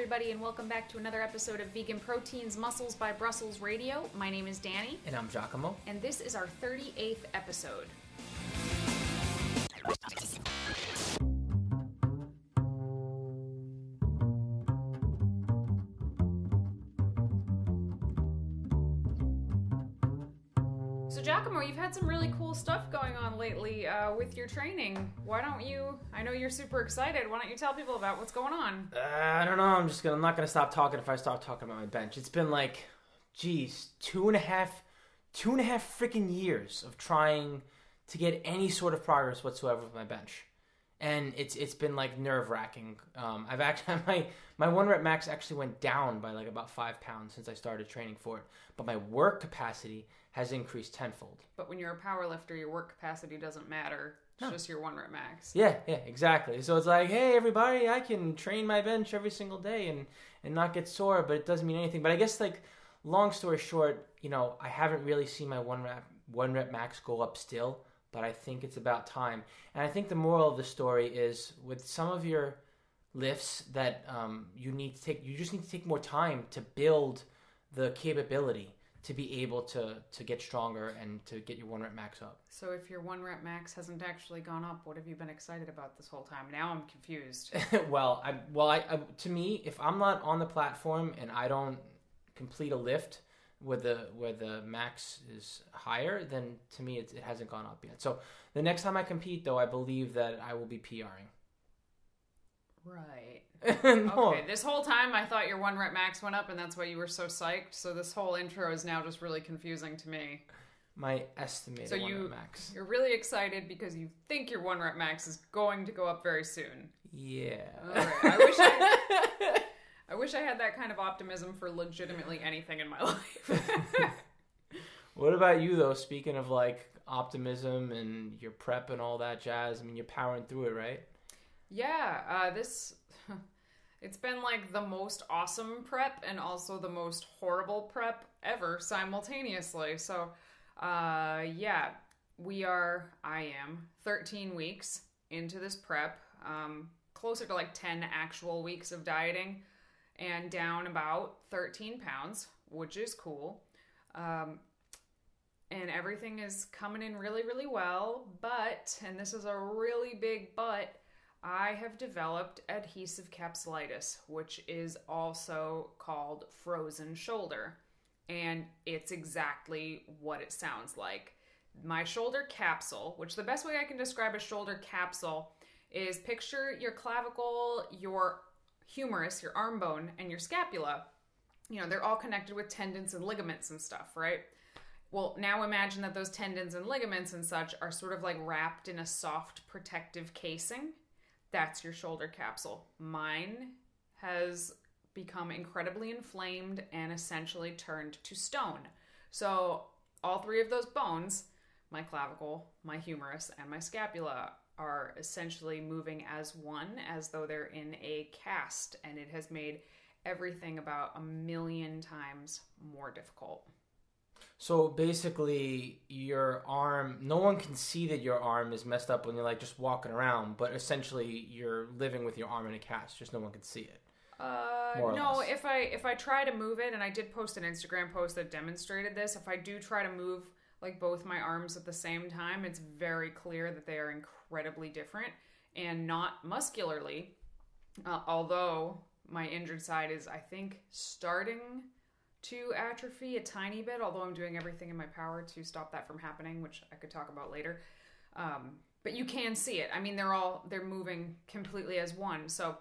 everybody, and welcome back to another episode of Vegan Proteins Muscles by Brussels Radio. My name is Danny. And I'm Giacomo. And this is our 38th episode. So Giacomo, you've had some really cool stuff going on lately with your training. Why don't you, I know you're super excited, why don't you tell people about what's going on? I don't know, I'm not going to stop talking if I start talking about my bench. It's been like, geez, two and a half freaking years of trying to get any sort of progress whatsoever with my bench. And it's been like nerve-wracking. I've actually, my 1 rep max actually went down by like about 5 pounds since I started training for it. But my work capacity has increased tenfold. But when you're a power lifter, your work capacity doesn't matter. It's just your 1 rep max. Yeah, exactly. So it's like, hey, everybody, I can train my bench every single day and not get sore, but it doesn't mean anything. But I guess, like, long story short, you know, I haven't really seen my 1 rep max go up still, but I think it's about time. And I think the moral of the story is with some of your lifts that you just need to take more time to build the capability to be able to get stronger and to get your 1 rep max up. So if your 1 rep max hasn't actually gone up, what have you been excited about this whole time? Now I'm confused. Well, to me, if I'm not on the platform and I don't complete a lift where the max is higher, then to me it hasn't gone up yet. So the next time I compete, though, I believe that I will be PRing. Right. No. Okay, this whole time I thought your 1 rep max went up and that's why you were so psyched. So this whole intro is now just really confusing to me. My estimated 1 rep max. You're really excited because you think your 1 rep max is going to go up very soon. Yeah. All right. I wish I had that kind of optimism for legitimately anything in my life. What about you, though? Speaking of, like, optimism and your prep and all that jazz, I mean, you're powering through it, right? Yeah, it's been like the most awesome prep and also the most horrible prep ever simultaneously. So, I am 13 weeks into this prep, closer to like 10 actual weeks of dieting and down about 13 pounds, which is cool. And everything is coming in really, really well, but, and this is a really big but, I have developed adhesive capsulitis, which is also called frozen shoulder. And it's exactly what it sounds like. My shoulder capsule, which the best way I can describe a shoulder capsule is picture your clavicle, your humerus, your arm bone, and your scapula. You know, they're all connected with tendons and ligaments and stuff, right? Well, now imagine that those tendons and ligaments and such are sort of like wrapped in a soft protective casing. That's your shoulder capsule. Mine has become incredibly inflamed and essentially turned to stone. So all 3 of those bones, my clavicle, my humerus, and my scapula, are essentially moving as one, as though they're in a cast, and it has made everything about 1,000,000 times more difficult. So basically, your arm, no one can see that your arm is messed up when you're like just walking around, but essentially you're living with your arm in a cast, just no one can see it. No, if I try to move it, and I did post an Instagram post that demonstrated this, if I do try to move like both my arms at the same time, it's very clear that they are incredibly different and not muscularly, although my injured side is, I think, starting to atrophy a tiny bit, although I'm doing everything in my power to stop that from happening, which I could talk about later. But you can see it. I mean, they're moving completely as one. So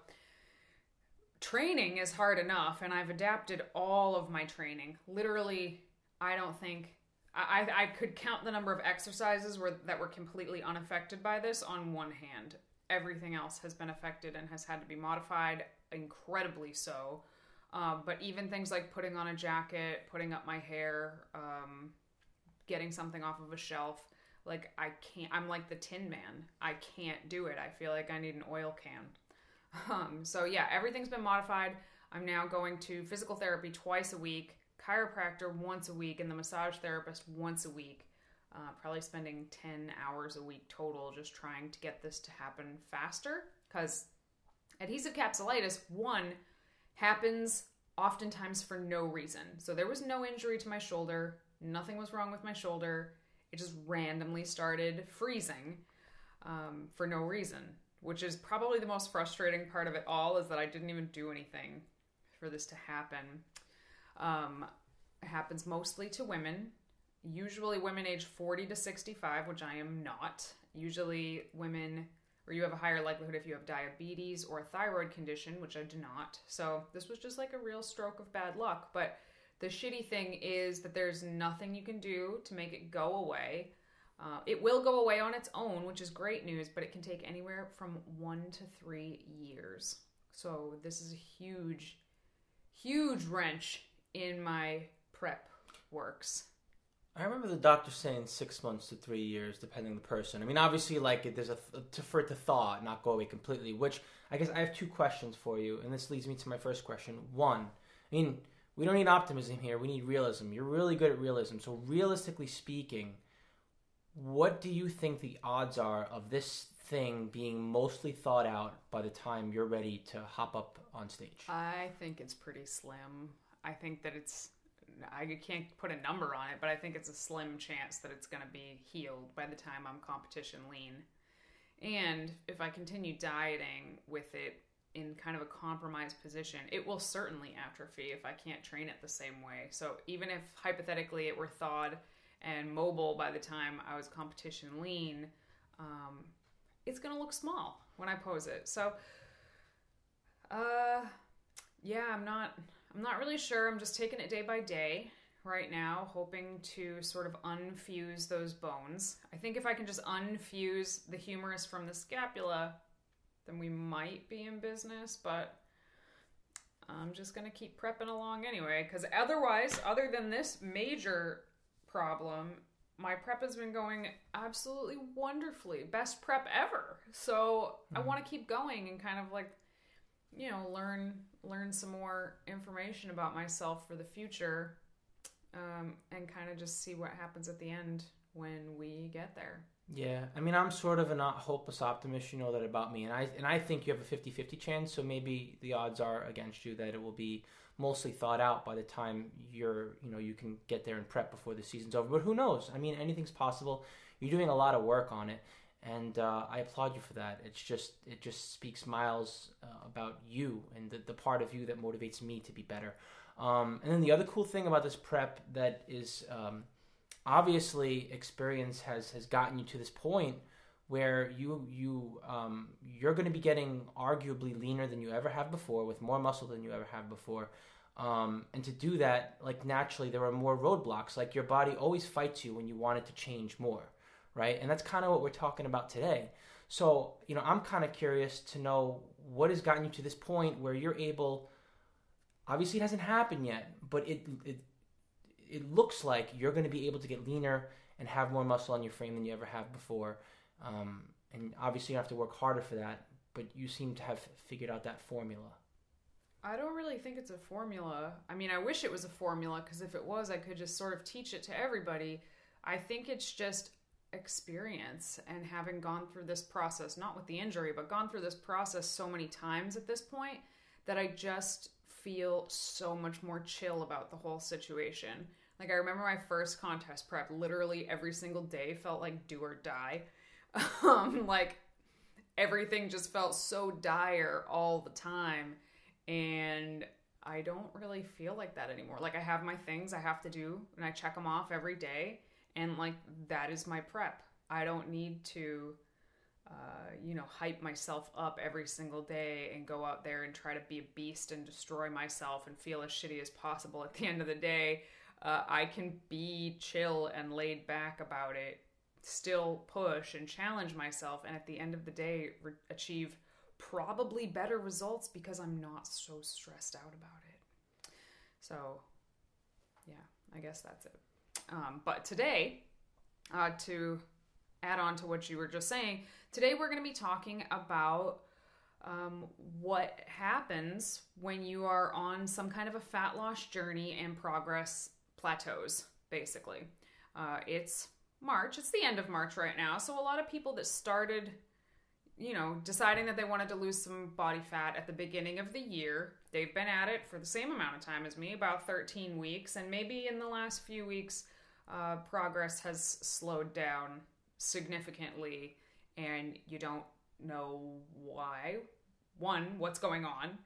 training is hard enough, and I've adapted all of my training. Literally, I don't think I could count the number of exercises that were completely unaffected by this on one hand. Everything else has been affected and has had to be modified, incredibly so. But even things like putting on a jacket, putting up my hair, getting something off of a shelf, like I can't, I'm like the Tin Man. I can't do it. I feel like I need an oil can. So yeah, everything's been modified. I'm now going to physical therapy twice a week, chiropractor once a week, and the massage therapist once a week. Probably spending 10 hours a week total just trying to get this to happen faster, because adhesive capsulitis, one, happens oftentimes for no reason. So there was no injury to my shoulder. Nothing was wrong with my shoulder. It just randomly started freezing for no reason, which is probably the most frustrating part of it all, is that I didn't even do anything for this to happen. It happens mostly to women, usually women age 40 to 65, which I am not. Usually women, or you have a higher likelihood if you have diabetes or a thyroid condition, which I do not. So this was just like a real stroke of bad luck. But the shitty thing is that there's nothing you can do to make it go away. It will go away on its own, which is great news, but it can take anywhere from 1 to 3 years. So this is a huge, huge wrench in my prep works. I remember the doctor saying 6 months to 3 years, depending on the person. I mean, obviously, like, there's for it to thaw, not go away completely, which I guess I have 2 questions for you, and this leads me to my first question. 1, I mean, we don't need optimism here. We need realism. You're really good at realism. So realistically speaking, what do you think the odds are of this thing being mostly thought out by the time you're ready to hop up on stage? I think it's pretty slim. I think that I can't put a number on it, but I think it's a slim chance that it's going to be healed by the time I'm competition lean. And if I continue dieting with it in kind of a compromised position, it will certainly atrophy if I can't train it the same way. So even if hypothetically it were thawed and mobile by the time I was competition lean, it's going to look small when I pose it. So, yeah, I'm not really sure. I'm just taking it day by day right now, hoping to sort of unfuse those bones. I think if I can just unfuse the humerus from the scapula, then we might be in business, but I'm just going to keep prepping along anyway, because otherwise, other than this major problem, my prep has been going absolutely wonderfully. Best prep ever. So I want to keep going and kind of like, you know, learn some more information about myself for the future, and kind of just see what happens at the end when we get there. Yeah, I mean, I'm sort of a not hopeless optimist, you know that about me, and I think you have a 50-50 chance, so maybe the odds are against you that it will be mostly thought out by the time you can get there and prep before the season's over. But who knows? I mean, anything's possible. You're doing a lot of work on it, and I applaud you for that. It just speaks miles about you and the part of you that motivates me to be better. And then the other cool thing about this prep that is obviously experience has gotten you to this point where you're going to be getting arguably leaner than you ever have before, with more muscle than you ever have before. And to do that, like, naturally there are more roadblocks. Like, your body always fights you when you want it to change more, right? And that's kind of what we're talking about today. So, you know, I'm kind of curious to know what has gotten you to this point where you're able, obviously it hasn't happened yet, but it looks like you're going to be able to get leaner and have more muscle on your frame than you ever have before. And obviously you have to work harder for that, but you seem to have figured out that formula. I don't really think it's a formula. I mean, I wish it was a formula, because if it was, I could just sort of teach it to everybody. I think it's just experience and having gone through this process, not with the injury, but gone through this process so many times at this point, that I just feel so much more chill about the whole situation. Like, I remember my first contest prep, literally every single day felt like do or die. Like, everything just felt so dire all the time, and I don't really feel like that anymore. Like, I have my things I have to do, and I check them off every day, and like, that is my prep. I don't need to hype myself up every single day and go out there and try to be a beast and destroy myself and feel as shitty as possible at the end of the day. I can be chill and laid back about it, still push and challenge myself, and at the end of the day achieve probably better results because I'm not so stressed out about it. So yeah, I guess that's it. But today, to add on to what you were just saying, today we're going to be talking about what happens when you are on some kind of a fat loss journey and progress plateaus, basically. It's March. It's the end of March right now. So a lot of people that started, deciding that they wanted to lose some body fat at the beginning of the year. They've been at it for the same amount of time as me, about 13 weeks, and maybe in the last few weeks, progress has slowed down significantly, and you don't know why. One, what's going on,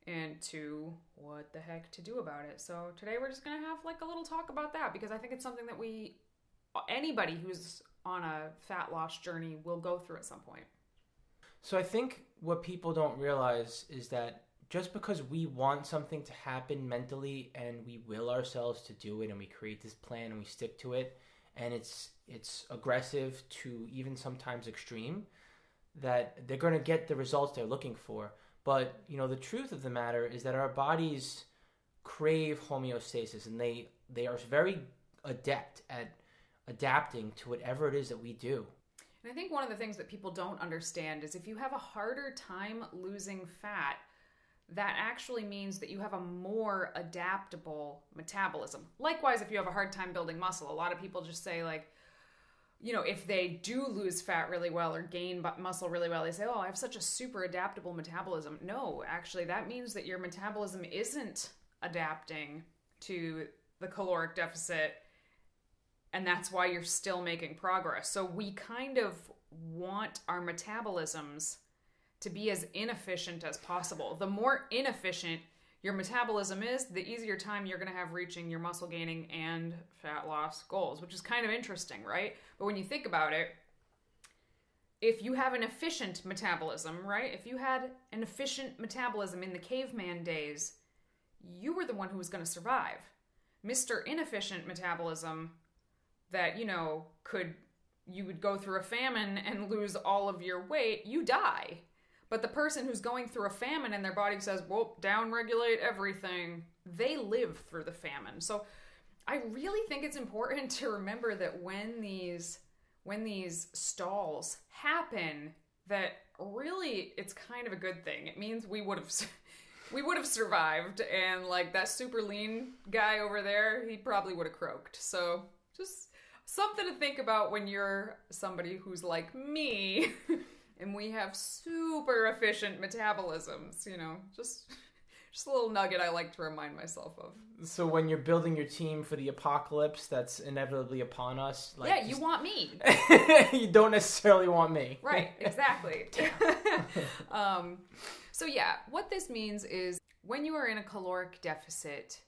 and two, what the heck to do about it. So today we're just going to have like a little talk about that, because I think it's something that anybody who's on a fat loss journey will go through at some point. So I think what people don't realize is that just because we want something to happen mentally and we will ourselves to do it and we create this plan and we stick to it, and it's aggressive to even sometimes extreme, that they're going to get the results they're looking for. But, the truth of the matter is that our bodies crave homeostasis, and they are very adept at adapting to whatever it is that we do. And I think one of the things that people don't understand is if you have a harder time losing fat, that actually means that you have a more adaptable metabolism. Likewise, if you have a hard time building muscle, a lot of people just say like, if they do lose fat really well or gain muscle really well, they say, oh, I have such a super adaptable metabolism. No, actually, that means that your metabolism isn't adapting to the caloric deficit, and that's why you're still making progress. So we kind of want our metabolisms to be as inefficient as possible. The more inefficient your metabolism is, the easier time you're going to have reaching your muscle gaining and fat loss goals, which is kind of interesting, right? But when you think about it, if you have an efficient metabolism, right? If you had an efficient metabolism in the caveman days, you were the one who was going to survive. Mr. Inefficient metabolism that, you would go through a famine and lose all of your weight, you die. But the person who's going through a famine and their body says, well, down-regulate everything, they live through the famine. So I really think it's important to remember that when these stalls happen, that really it's kind of a good thing. It means we would have survived, and like that super lean guy over there, he probably would have croaked. So just something to think about when you're somebody who's like me and we have super efficient metabolisms, just a little nugget I like to remind myself of. So when you're building your team for the apocalypse that's inevitably upon us, you want me. You don't necessarily want me. Right, exactly. So what this means is when you are in a caloric deficit,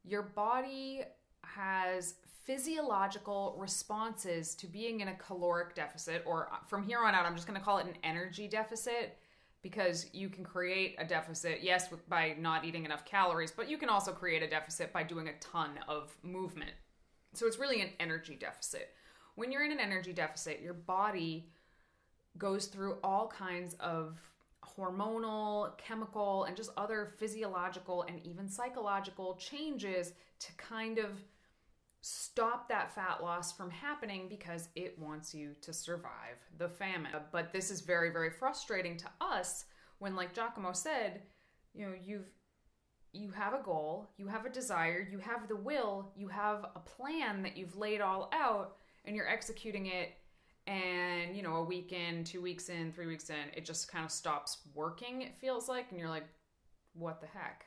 your body has physiological responses to being in a caloric deficit, or from here on out, I'm just going to call it an energy deficit, because you can create a deficit, yes, by not eating enough calories, but you can also create a deficit by doing a ton of movement. So it's really an energy deficit. When you're in an energy deficit, your body goes through all kinds of hormonal, chemical, and just other physiological and even psychological changes to kind of stop that fat loss from happening, because it wants you to survive the famine. But this is very, very frustrating to us when, like Giacomo said, you have a goal, you have a desire, you have the will, you have a plan that you've laid all out, and you're executing it, and a week in, 2 weeks in, 3 weeks in, it just kind of stops working, it feels like, and you're like, what the heck?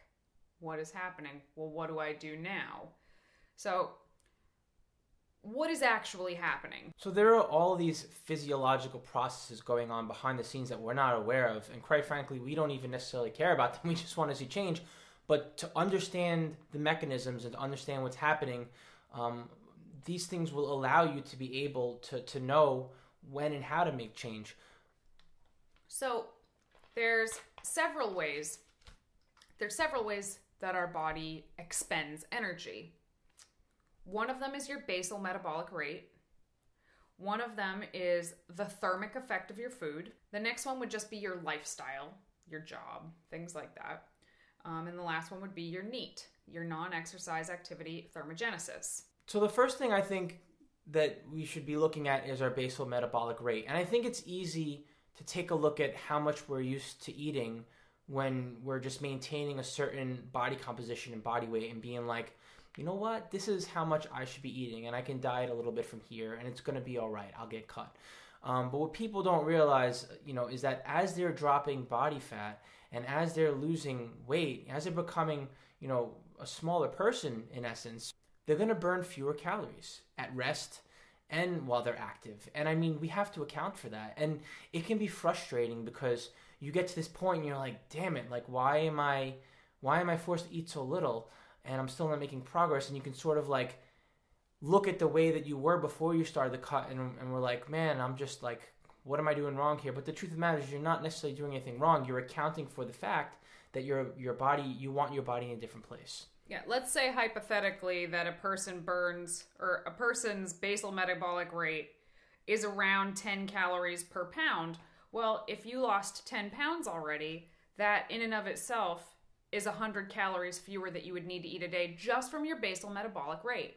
What is happening? Well, what do I do now? So what is actually happening? So there are all these physiological processes going on behind the scenes that we're not aware of, and quite frankly, we don't even necessarily care about them. We just want to see change. But to understand the mechanisms and to understand what's happening, these things will allow you to be able to know when and how to make change. So there's several ways that our body expends energy. One of them is your basal metabolic rate. One of them is the thermic effect of your food. The next one would just be your lifestyle, your job, things like that. And the last one would be your NEAT, your non-exercise activity thermogenesis. So the first thing I think that we should be looking at is our basal metabolic rate. And I think it's easy to take a look at how much we're used to eating when we're just maintaining a certain body composition and body weight and being like, you know what, this is how much I should be eating, and I can diet a little bit from here, and it's going to be all right. I'll get cut. But what people don't realize, is that as they're dropping body fat and as they're losing weight, as they're becoming, a smaller person in essence, they're going to burn fewer calories at rest and while they're active. And I mean, we have to account for that. And it can be frustrating because you get to this point and you're like, damn it, like why am I forced to eat so little and I'm still not making progress? And you can sort of like look at the way that you were before you started the cut and we're like, man, I'm just like, what am I doing wrong here? But the truth of the matter is you're not necessarily doing anything wrong. You're accounting for the fact that your body, you want your body in a different place. Yeah, let's say hypothetically that a person burns, or a person's basal metabolic rate is around 10 calories per pound. Well, if you lost 10 pounds already, that in and of itself is 100 calories fewer that you would need to eat a day just from your basal metabolic rate.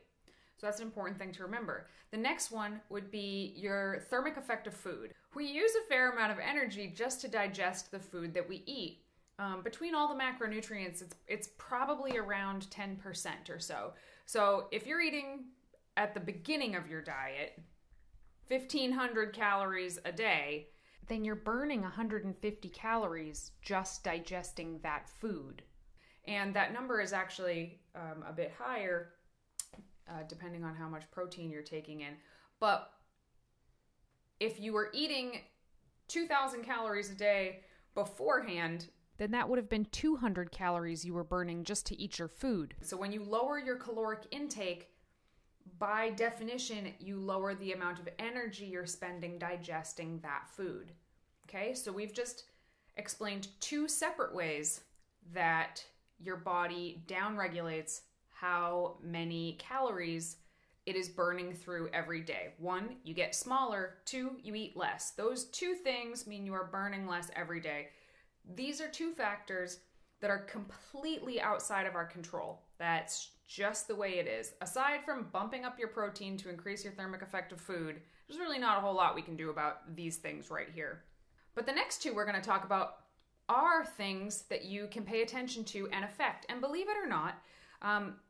So that's an important thing to remember. The next one would be your thermic effect of food. We use a fair amount of energy just to digest the food that we eat. Between all the macronutrients, it's probably around 10% or so. So if you're eating at the beginning of your diet 1,500 calories a day, then you're burning 150 calories just digesting that food. And that number is actually a bit higher depending on how much protein you're taking in. But if you were eating 2,000 calories a day beforehand, then that would have been 200 calories you were burning just to eat your food. So when you lower your caloric intake, by definition, you lower the amount of energy you're spending digesting that food. Okay, so we've just explained two separate ways that your body downregulates how many calories it is burning through every day. One, you get smaller. Two, you eat less. Those two things mean you are burning less every day. These are two factors that are completely outside of our control. That's just the way it is. Aside from bumping up your protein to increase your thermic effect of food, there's really not a whole lot we can do about these things right here. But the next two we're going to talk about are things that you can pay attention to and affect. And believe it or not,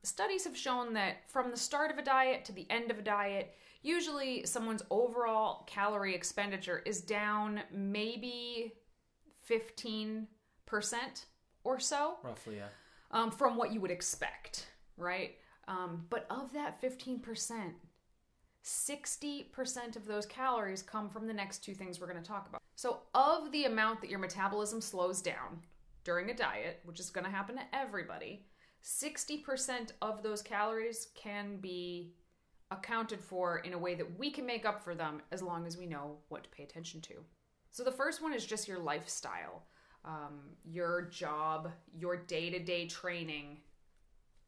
studies have shown that from the start of a diet to the end of a diet, usually someone's overall calorie expenditure is down maybe 15% or so. Roughly, yeah. From what you would expect, right? But of that 15%, 60% of those calories come from the next two things we're going to talk about. So of the amount that your metabolism slows down during a diet, which is going to happen to everybody, 60% of those calories can be accounted for in a way that we can make up for them as long as we know what to pay attention to. So the first one is just your lifestyle, your job, your day-to-day training.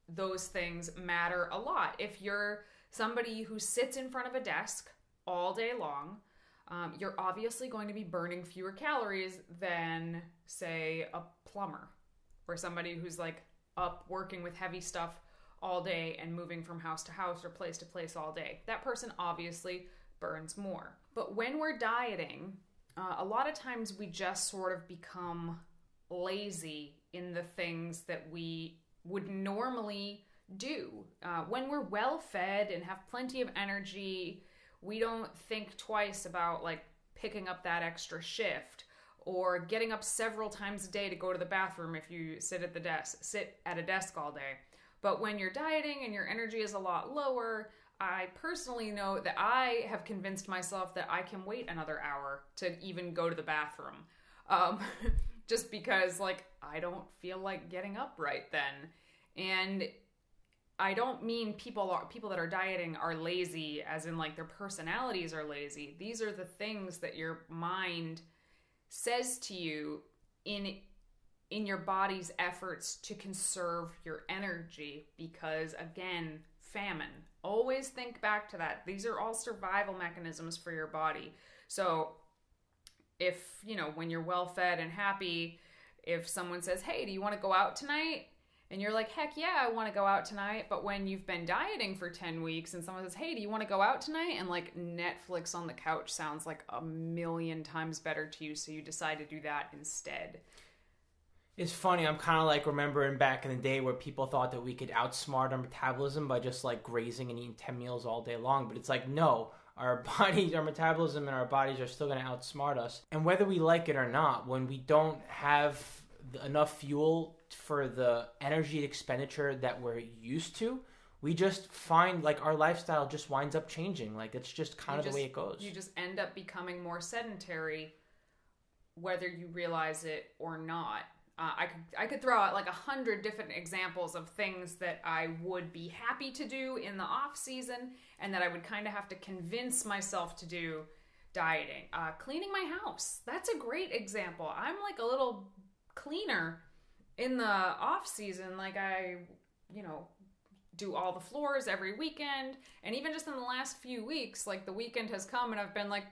Those things matter a lot. If you're somebody who sits in front of a desk all day long, you're obviously going to be burning fewer calories than, say, a plumber or somebody who's like up working with heavy stuff all day and moving from house to house or place to place all day. That person obviously burns more. But when we're dieting, a lot of times we just sort of become lazy in the things that we would normally do. When we're well fed and have plenty of energy, we don't think twice about like picking up that extra shift or getting up several times a day to go to the bathroom if you sit at a desk all day. But when you're dieting and your energy is a lot lower, I personally know that I have convinced myself that I can wait another hour to even go to the bathroom. Just because like I don't feel like getting up right then. And I don't mean people that are dieting are lazy as in like their personalities are lazy. These are the things that your mind says to you in your body's efforts to conserve your energy because, again, famine. Always think back to that. These are all survival mechanisms for your body. So if, when you're well fed and happy, if someone says, hey, do you want to go out tonight? And you're like, heck yeah, I want to go out tonight. But when you've been dieting for 10 weeks and someone says, hey, do you want to go out tonight? And like Netflix on the couch sounds like a million times better to you. So you decide to do that instead. It's funny. I'm kind of like remembering back in the day where people thought that we could outsmart our metabolism by just like grazing and eating 10 meals all day long. But it's like, no, our bodies, our metabolism and our bodies are still going to outsmart us. And whether we like it or not, when we don't have enough fuel for the energy expenditure that we're used to, we just find like our lifestyle just winds up changing. Like it's just kind of the way it goes. You just end up becoming more sedentary, whether you realize it or not. I could throw out like 100 different examples of things that I would be happy to do in the off season and that I would kind of have to convince myself to do dieting. Cleaning my house. That's a great example. I'm like a little cleaner in the off season. Like I, do all the floors every weekend. And even just in the last few weeks, like the weekend has come and I've been like,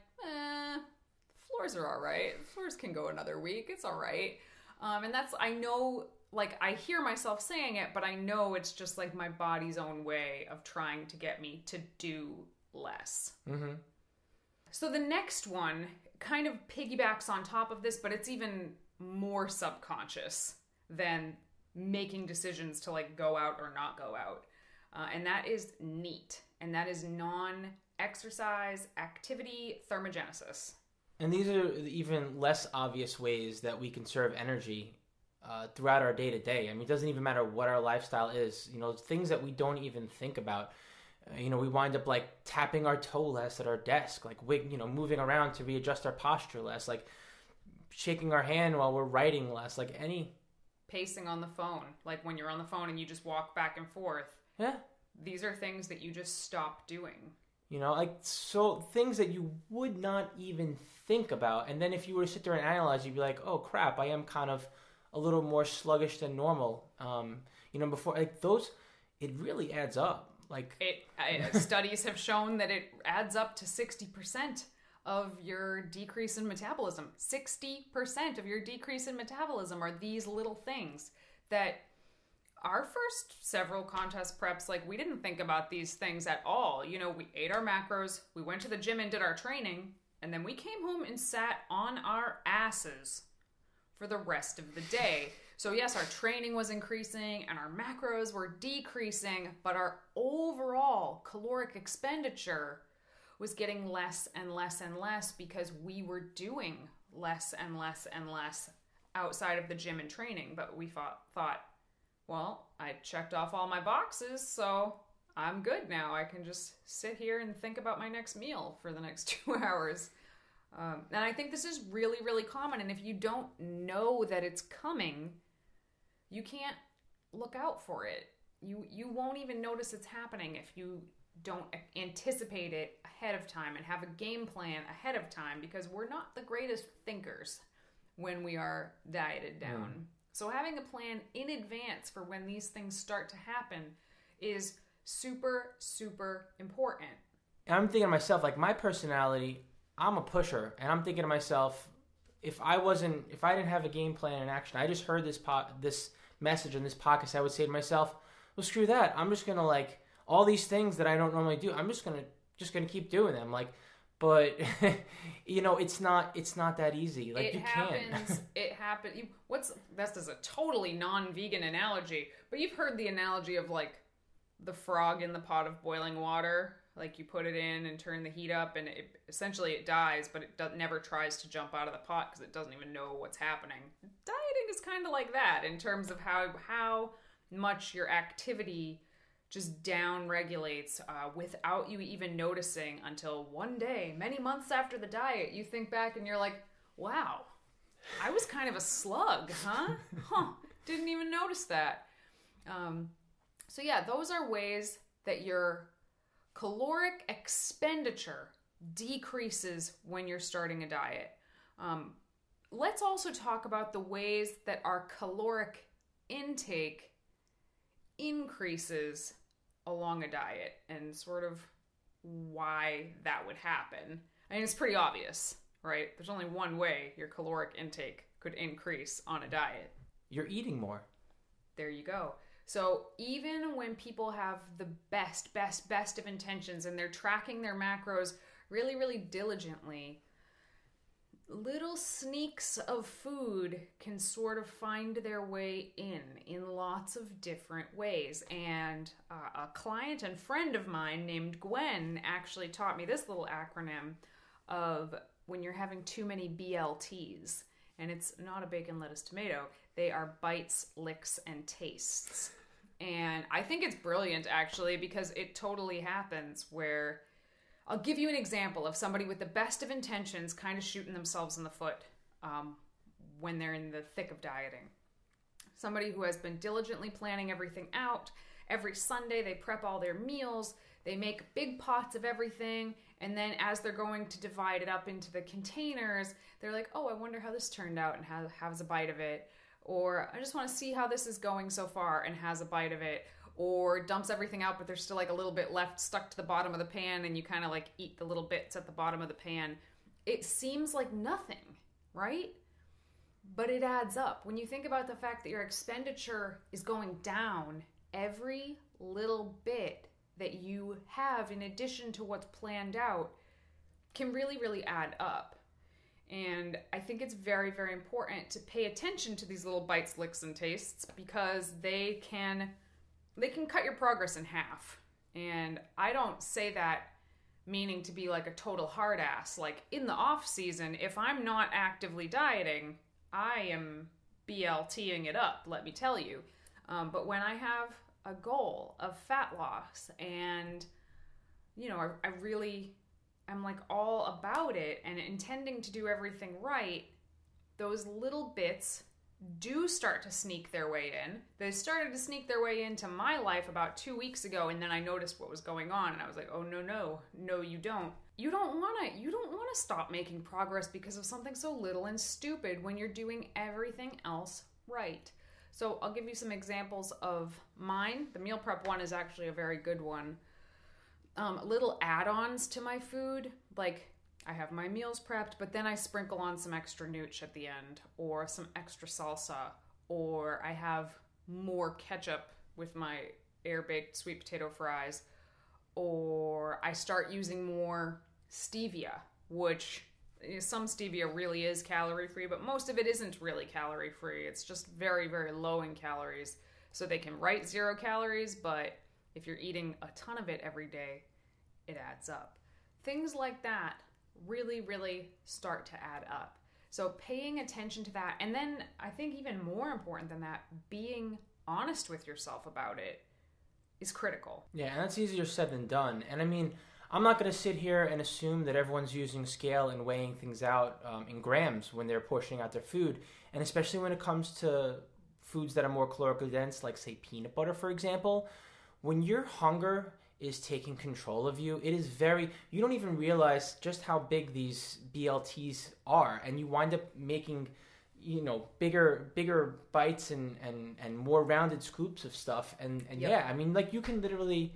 floors are all right. Floors can go another week. It's all right. And that's, I know, like I hear myself saying it, but I know it's just like my body's own way of trying to get me to do less. Mm-hmm. So the next one kind of piggybacks on top of this, but it's even more subconscious than making decisions to like go out or not go out. And that is NEAT. And that is non-exercise activity thermogenesis. And these are even less obvious ways that we conserve energy throughout our day-to-day. I mean, it doesn't even matter what our lifestyle is. Things that we don't even think about. We wind up like tapping our toe less at our desk, like moving around to readjust our posture less, like shaking our hand while we're writing less, like any pacing on the phone, like when you're on the phone and you just walk back and forth. Yeah. These are things that you just stop doing. So things that you would not even think about. And then if you were to sit there and analyze, you'd be like, oh crap, I am kind of a little more sluggish than normal. Before like those, it really adds up. Like studies have shown that it adds up to 60% of your decrease in metabolism. 60% of your decrease in metabolism are these little things that our first several contest preps, like we didn't think about these things at all. We ate our macros, we went to the gym and did our training, and then we came home and sat on our asses for the rest of the day. So yes, our training was increasing and our macros were decreasing, but our overall caloric expenditure was getting less and less and less because we were doing less and less and less outside of the gym and training. But we thought, well, I checked off all my boxes, so I'm good now. I can just sit here and think about my next meal for the next 2 hours. And I think this is really, really common. And if you don't know that it's coming, you can't look out for it. You won't even notice it's happening if you don't anticipate it ahead of time and have a game plan ahead of time, because we're not the greatest thinkers when we are dieted down. So having a plan in advance for when these things start to happen is super, super important. I'm thinking to myself, like my personality, I'm a pusher, and I'm thinking to myself, if I didn't have a game plan in action, I just heard this message in this podcast, I would say to myself, well, screw that. I'm just gonna like all these things that I don't normally do. I'm just gonna keep doing them. Like, but it's not that easy. Like It happens. This is a totally non-vegan analogy, but you've heard the analogy of like the frog in the pot of boiling water. Like you put it in and turn the heat up, and it dies, but it never tries to jump out of the pot because it doesn't even know what's happening. Dieting is kind of like that in terms of how much your activity just down regulates without you even noticing, until one day, many months after the diet, you think back and you're like, wow, I was kind of a slug, huh? Didn't even notice that. So yeah, those are ways that your caloric expenditure decreases when you're starting a diet. Let's also talk about the ways that our caloric intake increases along a diet and sort of why that would happen. I mean, it's pretty obvious, right? There's only one way your caloric intake could increase on a diet. You're eating more. There you go. So even when people have the best of intentions and they're tracking their macros really, really diligently, little sneaks of food can sort of find their way in lots of different ways. And a client and friend of mine named Gwen actually taught me this little acronym of when you're having too many BLTs. And it's not a bacon, lettuce, tomato. They are bites, licks, and tastes. And I think it's brilliant, actually, because it totally happens where... I'll give you an example of somebody with the best of intentions kind of shooting themselves in the foot when they're in the thick of dieting. Somebody who has been diligently planning everything out. Every Sunday they prep all their meals. They make big pots of everything. And then as they're going to divide it up into the containers, they're like, oh, I wonder how this turned out, and has a bite of it. Or I just want to see how this is going so far, and has a bite of it. Or dumps everything out, but there's still like a little bit left stuck to the bottom of the pan, and you kind of like eat the little bits at the bottom of the pan. It seems like nothing, right? But it adds up. When you think about the fact that your expenditure is going down, every little bit that you have in addition to what's planned out can really, really add up. And I think it's very, very important to pay attention to these little bites, licks, and tastes, because they can cut your progress in half. And I don't say that meaning to be like a total hard ass. Like in the off season, if I'm not actively dieting, I am BLTing it up, let me tell you. But when I have a goal of fat loss and, you know, I'm like all about it and intending to do everything right, those little bits do start to sneak their way in. They started to sneak their way into my life about 2 weeks ago, and then I noticed what was going on, and I was like, oh, no, you don't. You don't want to stop making progress because of something so little and stupid when you're doing everything else right. So I'll give you some examples of mine. The meal prep one is actually a very good one. Little add-ons to my food, like I have my meals prepped, but then I sprinkle on some extra nooch at the end, or some extra salsa, or I have more ketchup with my air-baked sweet potato fries, or I start using more stevia, which some stevia really is calorie-free, but most of it isn't really calorie-free. It's just very, very low in calories. So they can write 0 calories, but if you're eating a ton of it every day, it adds up. Things like that really, really start to add up. So paying attention to that, and then I think even more important than that, being honest with yourself about it is critical. Yeah, and that's easier said than done. And I mean, I'm not going to sit here and assume that everyone's using scale and weighing things out in grams when they're portioning out their food. And especially when it comes to foods that are more calorically dense, like say peanut butter, for example, when your hunger is taking control of you, it is you don't even realize just how big these BLTs are, and you wind up making, you know, bigger bites and more rounded scoops of stuff. And yep. Yeah, I mean, like you can literally,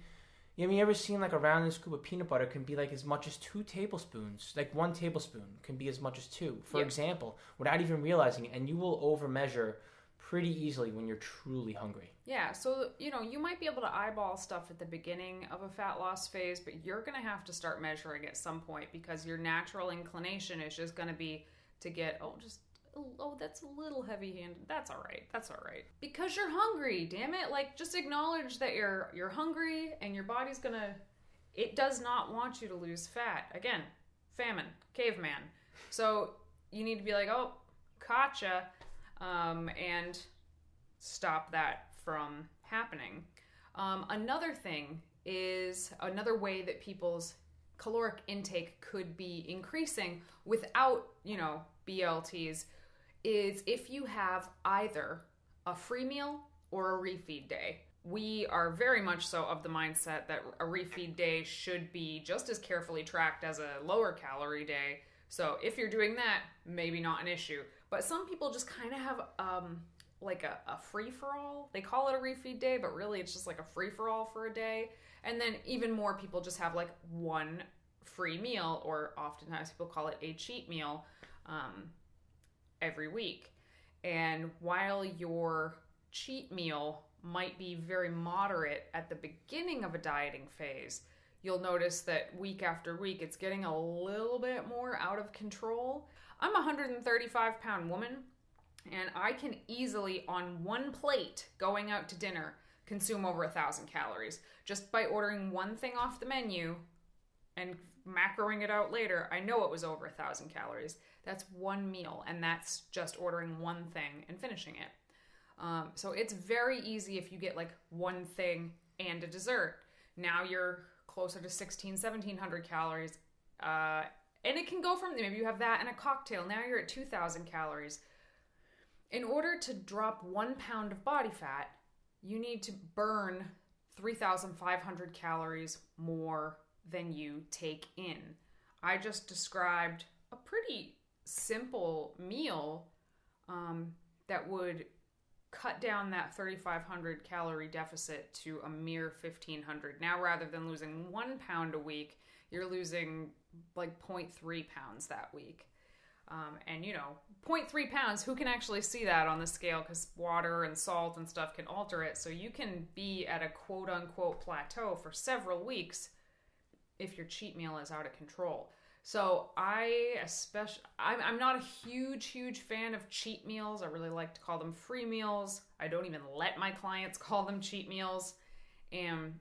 you ever seen like a rounded scoop of peanut butter can be like as much as 2 tablespoons, like 1 tablespoon can be as much as 2, for example, without even realizing it, and you will overmeasure pretty easily when you're truly hungry. Yeah, so, you know, you might be able to eyeball stuff at the beginning of a fat loss phase, but you're going to have to start measuring at some point because your natural inclination is just going to be to get, that's a little heavy-handed. That's all right. Because you're hungry, damn it. Like, just acknowledge that you're hungry and your body's going to, it does not want you to lose fat. Again, famine, caveman. So you need to be like, oh, gotcha. And stop that from happening. Another thing is another way that people's caloric intake could be increasing without, BLTs is if you have either a free meal or a refeed day. We are very much so of the mindset that a refeed day should be just as carefully tracked as a lower calorie day. So if you're doing that, maybe not an issue. But some people just kind of have like a free-for-all. They call it a refeed day, but really it's just like a free-for-all for a day. And then even more people just have like one free meal, or oftentimes people call it a cheat meal, every week. And while your cheat meal might be very moderate at the beginning of a dieting phase, you'll notice that week after week, it's getting a little bit more out of control. I'm a 135-pound woman, and I can easily, on one plate going out to dinner, consume over 1,000 calories. Just by ordering one thing off the menu and macroing it out later, I know it was over 1,000 calories. That's one meal, and that's just ordering one thing and finishing it. So it's very easy if you get like one thing and a dessert. Now you're closer to 1,700 calories. And it can go from, maybe you have that and a cocktail. Now you're at 2,000 calories. In order to drop 1 pound of body fat, you need to burn 3,500 calories more than you take in. I just described a pretty simple meal that would cut down that 3,500 calorie deficit to a mere 1,500. Now, rather than losing 1 pound a week, you're losing like 0.3 pounds that week. And 0.3 pounds, who can actually see that on the scale? Because water and salt and stuff can alter it. So you can be at a quote unquote plateau for several weeks if your cheat meal is out of control. So I'm not a huge fan of cheat meals. I really like to call them free meals. I don't even let my clients call them cheat meals. And,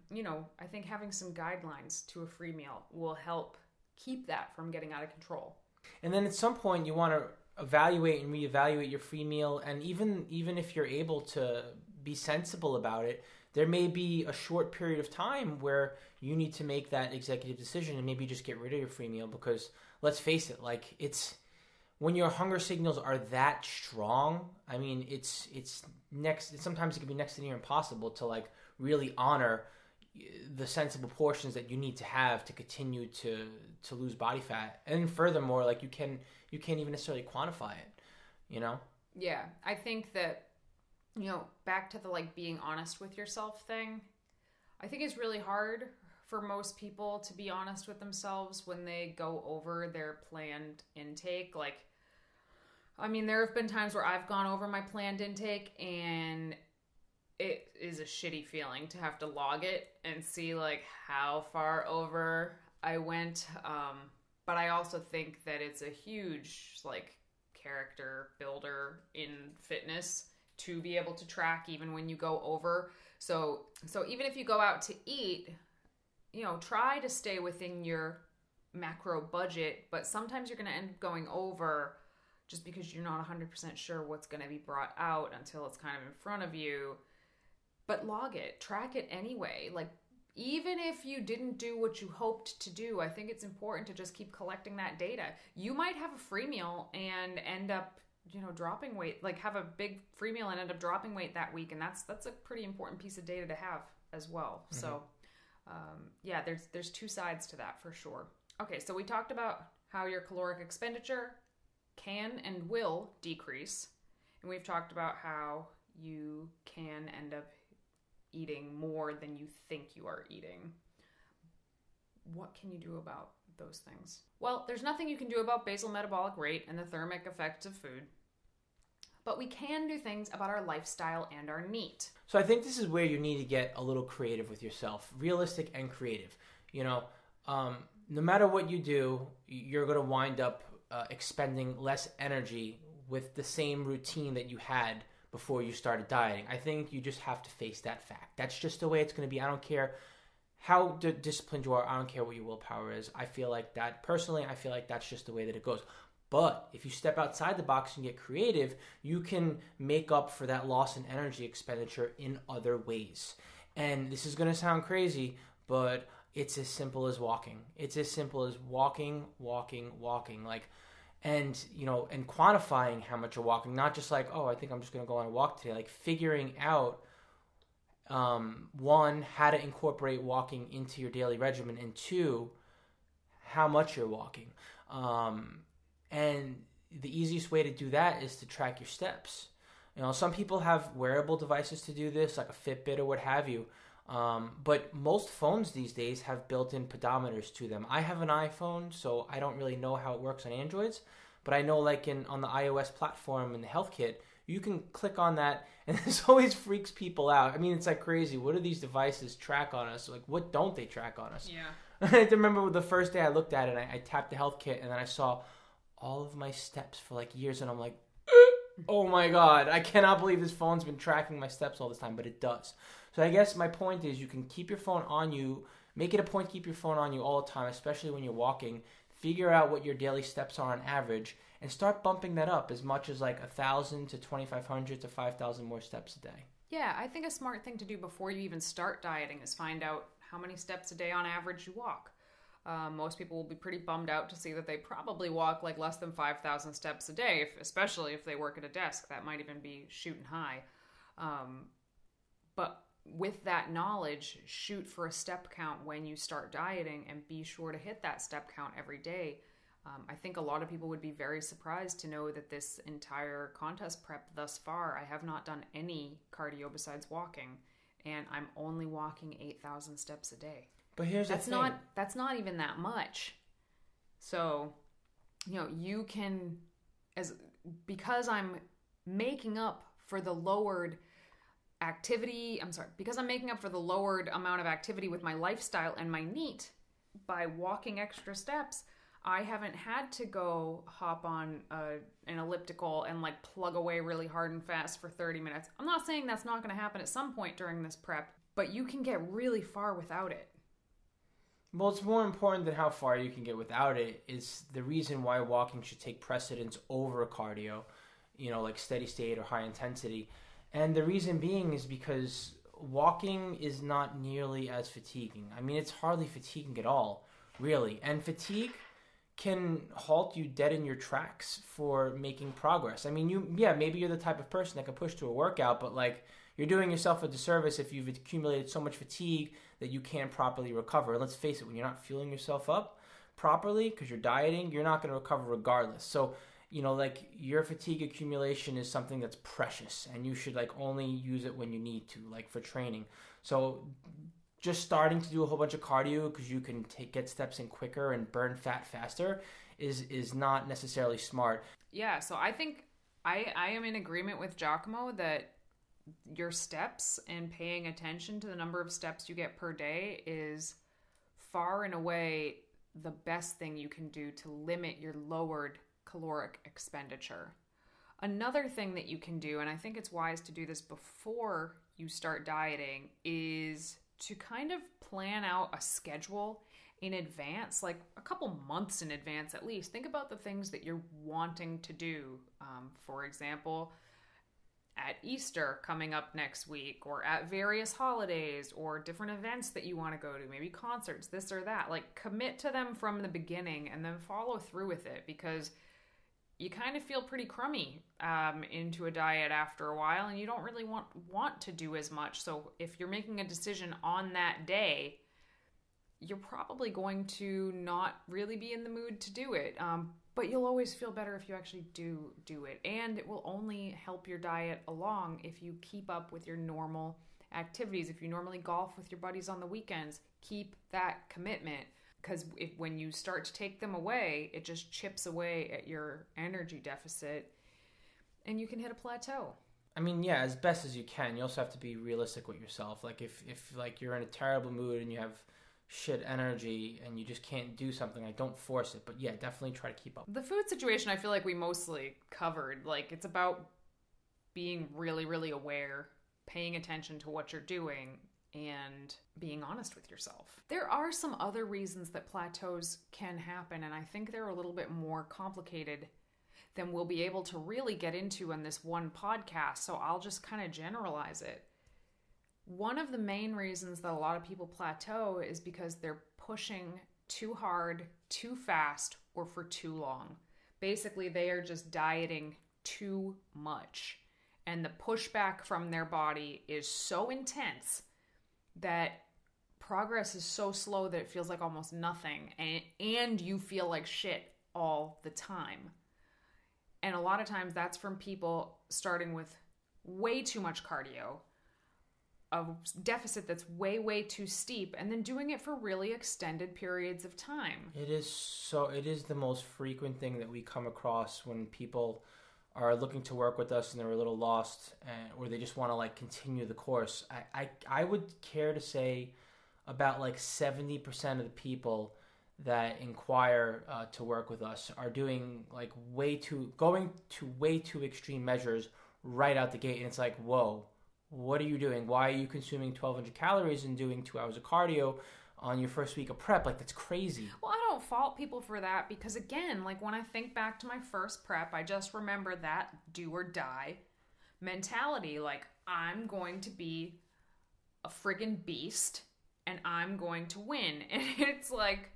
I think having some guidelines to a free meal will help keep that from getting out of control. And then at some point you want to evaluate and reevaluate your free meal. And even if you're able to be sensible about it, there may be a short period of time where you need to make that executive decision and maybe just get rid of your free meal, because let's face it, like it's when your hunger signals are that strong, I mean, sometimes it can be next to near impossible to like really honor the sensible portions that you need to have to continue to lose body fat. And furthermore, like you can't even necessarily quantify it, Yeah, I think that, back to the like being honest with yourself thing, I think it's really hard for most people to be honest with themselves when they go over their planned intake. Like, I mean, there have been times where I've gone over my planned intake and it is a shitty feeling to have to log it and see like how far over I went. But I also think that it's a huge like character builder in fitness to be able to track even when you go over. So even if you go out to eat, try to stay within your macro budget, but sometimes you're going to end up going over just because you're not 100% sure what's going to be brought out until it's kind of in front of you. But log it, track it anyway. Like, even if you didn't do what you hoped to do, I think it's important to just keep collecting that data. You might have a free meal and end up, dropping weight, like have a big free meal and end up dropping weight that week. And that's a pretty important piece of data to have as well. Mm-hmm. So, yeah, there's two sides to that for sure. Okay, so we talked about how your caloric expenditure can and will decrease. And we've talked about how you can end up eating more than you think you are eating. What can you do about those things? Well, there's nothing you can do about basal metabolic rate and the thermic effects of food, but we can do things about our lifestyle and our NEAT. So I think this is where you need to get a little creative with yourself, realistic and creative. No matter what you do, you're going to wind up expending less energy with the same routine that you had before you started dieting. I think you just have to face that fact. That's just the way it's going to be. I don't care how disciplined you are. I don't care what your willpower is. I feel like that's just the way that it goes. But if you step outside the box and get creative, you can make up for that loss in energy expenditure in other ways. And this is going to sound crazy, but it's as simple as walking. It's as simple as walking. And quantifying how much you're walking, not just like, oh, I think I'm just going to go on a walk today. Like figuring out, one, how to incorporate walking into your daily regimen, and two, how much you're walking. And the easiest way to do that is to track your steps. Some people have wearable devices to do this, like a Fitbit or what have you. But most phones these days have built-in pedometers to them. I have an iPhone, so I don't really know how it works on Androids, but I know like on the iOS platform in the Health Kit, You can click on that, and this always freaks people out. I mean, it's like crazy. What do these devices track on us? Like, what don't they track on us? Yeah. I remember the first day I looked at it, I tapped the health kit, and then I saw all of my steps for like years, and I'm like, oh my God, I cannot believe this phone's been tracking my steps all this time, but it does. So I guess my point is you can keep your phone on you, make it a point to keep your phone on you all the time, especially when you're walking. Figure out what your daily steps are on average, and start bumping that up as much as like 1,000 to 2,500 to 5,000 more steps a day. Yeah, I think a smart thing to do before you even start dieting is find out how many steps a day on average you walk. Most people will be pretty bummed out to see that they probably walk like less than 5,000 steps a day, especially if they work at a desk. That might even be shooting high. But with that knowledge, shoot for a step count when you start dieting and be sure to hit that step count every day. I think a lot of people would be very surprised to know that this entire contest prep thus far, I have not done any cardio besides walking, and I'm only walking 8,000 steps a day. But here's the thing. That's not even that much. So, you can, because I'm making up for the lowered amount of activity with my lifestyle and my NEAT by walking extra steps, I haven't had to go hop on an elliptical and like plug away really hard and fast for 30 minutes. I'm not saying that's not going to happen at some point during this prep, but you can get really far without it. Well, it's more important than how far you can get without it is the reason why walking should take precedence over cardio, like steady state or high intensity. And the reason being is because walking is not nearly as fatiguing. I mean, it's hardly fatiguing at all, really. And fatigue can halt you dead in your tracks for making progress. I mean, maybe you're the type of person that can push through a workout, but like you're doing yourself a disservice if you've accumulated so much fatigue that you can't properly recover. Let's face it, when you're not fueling yourself up properly because you're dieting, you're not going to recover regardless. So, like your fatigue accumulation is something that's precious and you should like only use it when you need to, like for training. So just starting to do a whole bunch of cardio because you can get steps in quicker and burn fat faster is not necessarily smart. Yeah, so I think I am in agreement with Giacomo that your steps and paying attention to the number of steps you get per day is far and away the best thing you can do to limit your lowered caloric expenditure. Another thing that you can do, and I think it's wise to do this before you start dieting, is to kind of plan out a schedule in advance, like a couple months in advance at least. Think about the things that you're wanting to do. For example, at Easter coming up next week, or at various holidays, or different events that you want to go to, maybe concerts, this or that. Like commit to them from the beginning and then follow through with it, because you kind of feel pretty crummy into a diet after a while, and you don't really want to do as much. So if you're making a decision on that day, you're probably going to not really be in the mood to do it. But you'll always feel better if you actually do it. And it will only help your diet along if you keep up with your normal activities. If you normally golf with your buddies on the weekends, keep that commitment. Because when you start to take them away, it just chips away at your energy deficit and you can hit a plateau. I mean, yeah, as best as you can. You also have to be realistic with yourself. Like if like you're in a terrible mood and you have shit energy and you just can't do something, like don't force it. But yeah, definitely try to keep up. The food situation, I feel like we mostly covered. Like it's about being really, really aware, paying attention to what you're doing, and being honest with yourself. There are some other reasons that plateaus can happen, and I think they're a little bit more complicated than we'll be able to really get into in this one podcast, so I'll just kind of generalize it. One of the main reasons that a lot of people plateau is because they're pushing too hard, too fast, or for too long. Basically, they are just dieting too much, and the pushback from their body is so intense that progress is so slow that it feels like almost nothing, and you feel like shit all the time. And a lot of times that's from people starting with way too much cardio, a deficit that's way, way too steep, and then doing it for really extended periods of time. It is the most frequent thing that we come across when people are looking to work with us and they're a little lost, or they just want to like continue the course, I would care to say about like 70% of the people that inquire to work with us are doing like going to way too extreme measures right out the gate. And it's like, whoa, what are you doing? Why are you consuming 1,200 calories and doing 2 hours of cardio on your first week of prep? Like, that's crazy. Well, I don't fault people for that because, again, like when I think back to my first prep, I just remember that do or die mentality. Like, I'm going to be a friggin' beast and I'm going to win. And it's like,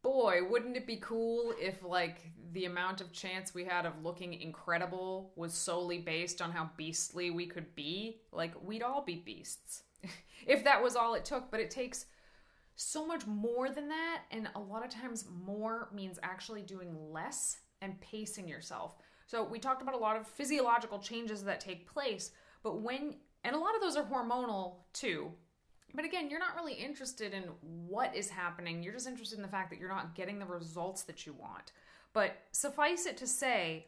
boy, wouldn't it be cool if like the amount of chance we had of looking incredible was solely based on how beastly we could be? Like, we'd all be beasts if that was all it took. But it takes so much more than that, and a lot of times more means actually doing less and pacing yourself. So we talked about a lot of physiological changes that take place, but and a lot of those are hormonal too. But again, you're not really interested in what is happening. You're just interested in the fact that you're not getting the results that you want. But suffice it to say,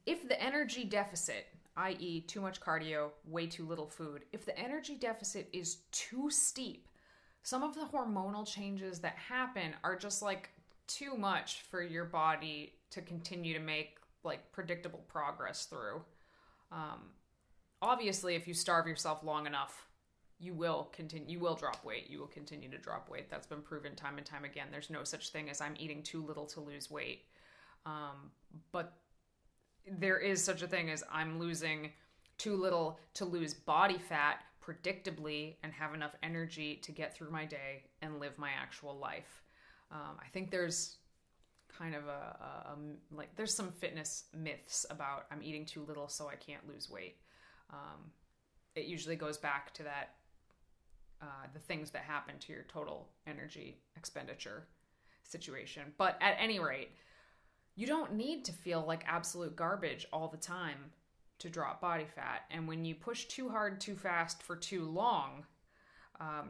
if the energy deficit, i.e. too much cardio, way too little food, if the energy deficit is too steep, some of the hormonal changes that happen are just like too much for your body to continue to make like predictable progress through. Obviously, if you starve yourself long enough, you will drop weight. You will continue to drop weight. That's been proven time and time again. There's no such thing as I'm eating too little to lose weight. But there is such a thing as I'm losing too little to lose body fat predictably and have enough energy to get through my day and live my actual life. I think there's kind of there's some fitness myths about I'm eating too little so I can't lose weight. It usually goes back to that the things that happen to your total energy expenditure situation. But at any rate, you don't need to feel like absolute garbage all the time to drop body fat. And when you push too hard, too fast for too long,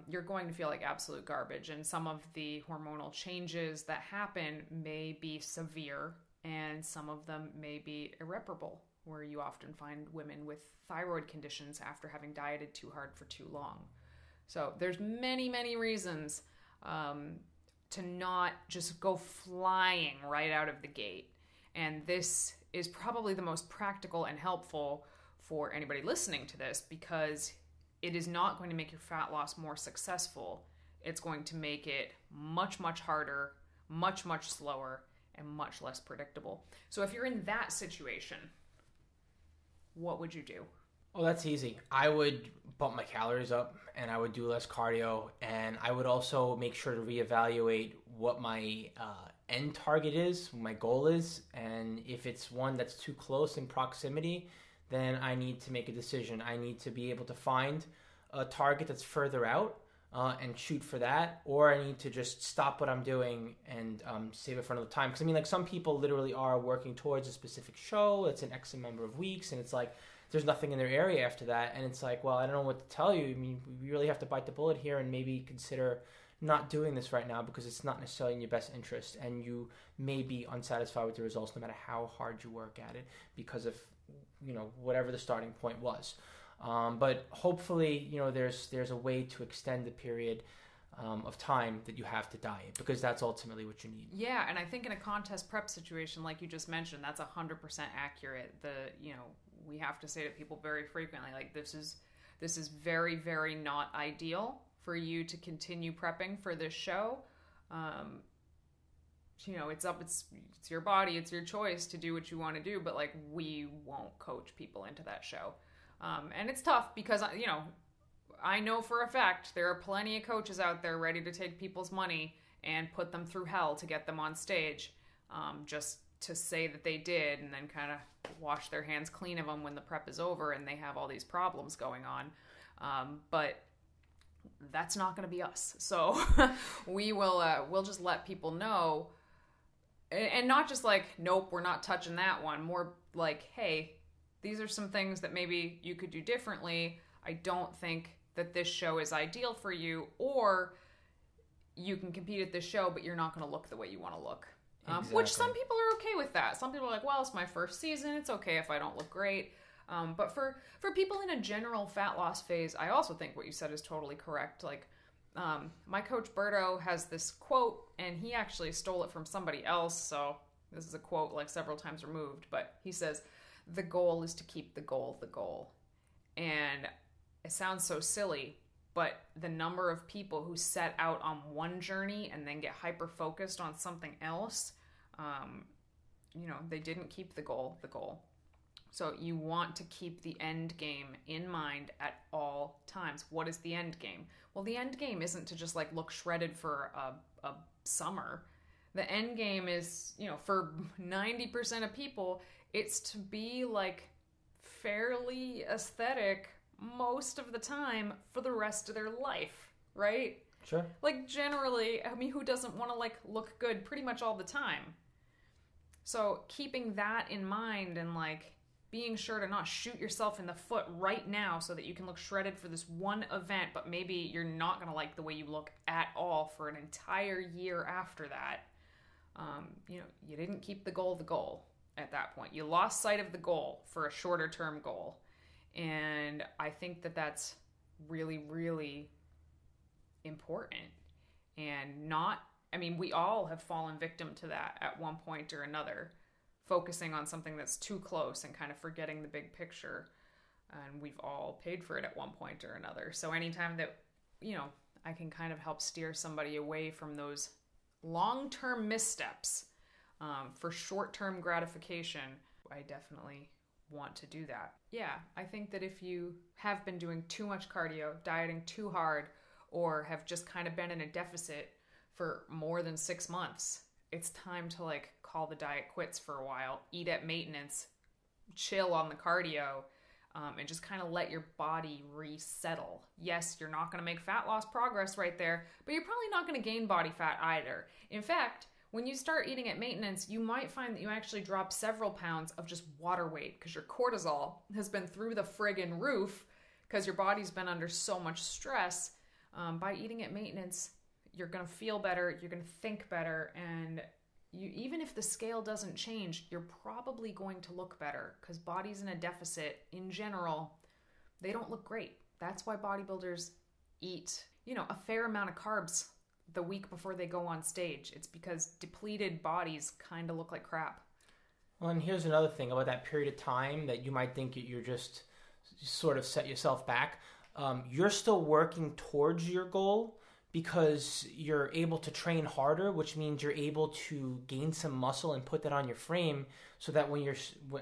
you're going to feel like absolute garbage. And some of the hormonal changes that happen may be severe, and some of them may be irreparable, where you often find women with thyroid conditions after having dieted too hard for too long. So there's many, many reasons to not just go flying right out of the gate. And this is probably the most practical and helpful for anybody listening to this, because it is not going to make your fat loss more successful. It's going to make it much, much harder, much, much slower, and much less predictable. So if you're in that situation, what would you do? Oh, that's easy. I would bump my calories up and I would do less cardio, and I would also make sure to reevaluate what my end target is, what my goal is, and if it's one that's too close in proximity, then I need to make a decision. I need to be able to find a target that's further out and shoot for that, or I need to just stop what I'm doing and save it for another time. Because I mean, like, some people literally are working towards a specific show. It's an X number of weeks, and it's like there's nothing in their area after that, and it's like, well, I don't know what to tell you. I mean, we really have to bite the bullet here and maybe consider not doing this right now because it's not necessarily in your best interest, and you may be unsatisfied with the results no matter how hard you work at it because of, you know, whatever the starting point was. But hopefully, you know, there's a way to extend the period of time that you have to diet, because that's ultimately what you need. Yeah, and I think in a contest prep situation, like you just mentioned, that's 100% accurate. We have to say to people very frequently, like, this is very, very not ideal for you to continue prepping for this show. It's your body, it's your choice to do what you want to do, but like, we won't coach people into that show. And it's tough because, I know for a fact there are plenty of coaches out there ready to take people's money and put them through hell to get them on stage, just to say that they did, and then kind of wash their hands clean of them when the prep is over and they have all these problems going on. But that's not going to be us. So we'll just let people know, and not just like, nope, we're not touching that one. More like, hey, these are some things that maybe you could do differently. I don't think that this show is ideal for you, or you can compete at this show, but you're not going to look the way you want to look Which some people are okay with that. Some people are like, well, it's my first season. It's okay if I don't look great. But for people in a general fat loss phase, I also think what you said is totally correct. Like, my coach Berto has this quote, and he actually stole it from somebody else. So this is a quote like several times removed, but he says, the goal is to keep the goal the goal. And it sounds so silly, but the number of people who set out on one journey and then get hyper-focused on something else, they didn't keep the goal the goal. So you want to keep the end game in mind at all times. What is the end game? Well, the end game isn't to just like look shredded for a summer. The end game is, for 90% of people, it's to be like fairly aesthetic most of the time for the rest of their life, right? Sure. Like generally, I mean, who doesn't want to like look good pretty much all the time? So keeping that in mind and like being sure to not shoot yourself in the foot right now so that you can look shredded for this one event, but maybe you're not going to like the way you look at all for an entire year after that. You didn't keep the goal at that point. You lost sight of the goal for a shorter term goal. And I think that that's really, really important. And we all have fallen victim to that at one point or another, focusing on something that's too close and kind of forgetting the big picture. And we've all paid for it at one point or another. So anytime that, I can kind of help steer somebody away from those long-term missteps for short-term gratification, I definitely want to do that. Yeah, I think that if you have been doing too much cardio, dieting too hard, or have just kind of been in a deficit for more than 6 months, it's time to like call the diet quits for a while, eat at maintenance, chill on the cardio, and just kind of let your body resettle. Yes, you're not going to make fat loss progress right there, but you're probably not going to gain body fat either. In fact, when you start eating at maintenance, you might find that you actually drop several pounds of just water weight because your cortisol has been through the friggin' roof because your body's been under so much stress. By eating at maintenance, you're going to feel better, you're going to think better, and even if the scale doesn't change, you're probably going to look better because bodies in a deficit, in general, they don't look great. That's why bodybuilders eat, a fair amount of carbs the week before they go on stage. It's because depleted bodies kind of look like crap. Well, and here's another thing about that period of time that you might think you're just sort of set yourself back. You're still working towards your goal because you're able to train harder, which means you're able to gain some muscle and put that on your frame so that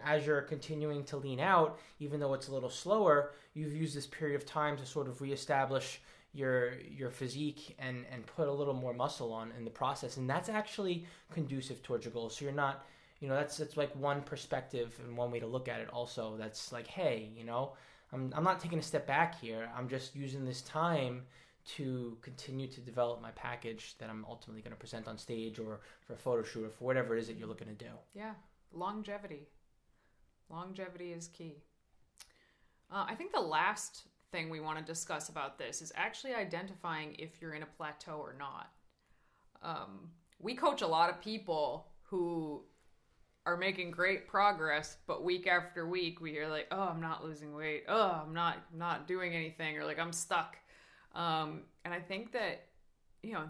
as you're continuing to lean out, even though it's a little slower, you've used this period of time to sort of reestablish your physique and put a little more muscle on in the process. And that's actually conducive towards your goals. So you're not, that's like one perspective and one way to look at it also. That's like, hey, I'm not taking a step back here. I'm just using this time to continue to develop my package that I'm ultimately going to present on stage or for a photo shoot or for whatever it is that you're looking to do. Yeah, longevity. Longevity is key. I think the last thing we want to discuss about this is actually identifying if you're in a plateau or not. We coach a lot of people who are making great progress, but week after week we hear like, oh, I'm not losing weight. Oh, I'm not doing anything, or like I'm stuck. And I think that,